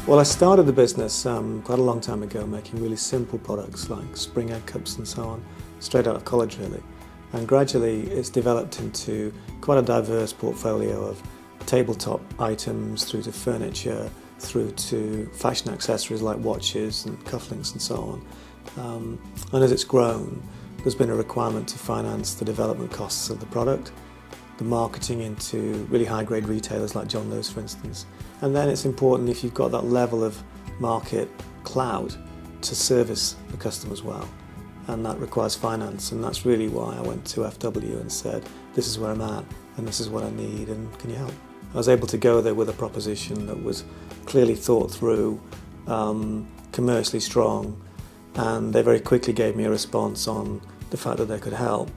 Well, I started the business quite a long time ago, making really simple products like spring egg cups and so on, straight out of college really. And gradually it's developed into quite a diverse portfolio of tabletop items through to furniture, through to fashion accessories like watches and cufflinks and so on. And as it's grown, there's been a requirement to finance the development costs of the product, the marketing into really high-grade retailers like John Lewis, for instance. And then it's important, if you've got that level of market clout, to service the customers well. And that requires finance, and that's really why I went to FW and said, this is where I'm at, and this is what I need, and can you help? I was able to go there with a proposition that was clearly thought through, commercially strong, and they very quickly gave me a response on the fact that they could help.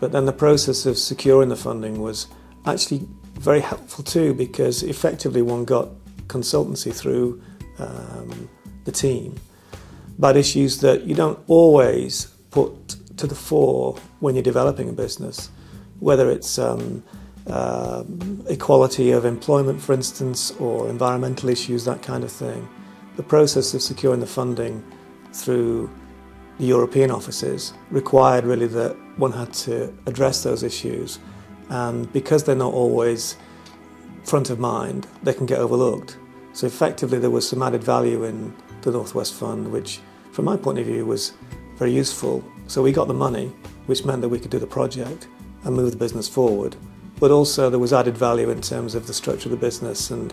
But then the process of securing the funding was actually very helpful too, because effectively one got consultancy through the team about issues that you don't always put to the fore when you're developing a business, whether it's equality of employment, for instance, or environmental issues, that kind of thing. The process of securing the funding through the European offices required really that one had to address those issues, and because they're not always front of mind, they can get overlooked. So effectively there was some added value in the Northwest Fund, which from my point of view was very useful. So we got the money, which meant that we could do the project and move the business forward, but also there was added value in terms of the structure of the business and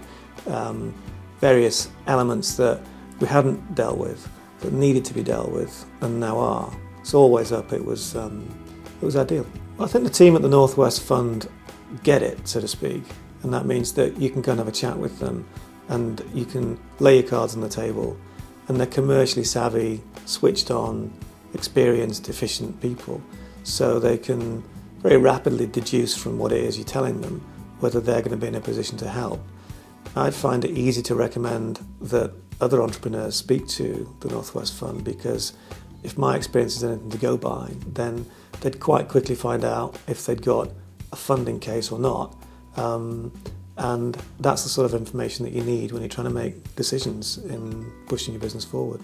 various elements that we hadn't dealt with, that needed to be dealt with, and now are. So always up, it was ideal. I think the team at the Northwest Fund get it, so to speak, and that means that you can go and have a chat with them and you can lay your cards on the table, and they're commercially savvy, switched on, experienced, efficient people, so they can very rapidly deduce from what it is you're telling them whether they're going to be in a position to help. I'd find it easy to recommend that other entrepreneurs speak to the Northwest Fund, because if my experience is anything to go by, then they'd quite quickly find out if they'd got a funding case or not. And that's the sort of information that you need when you're trying to make decisions in pushing your business forward.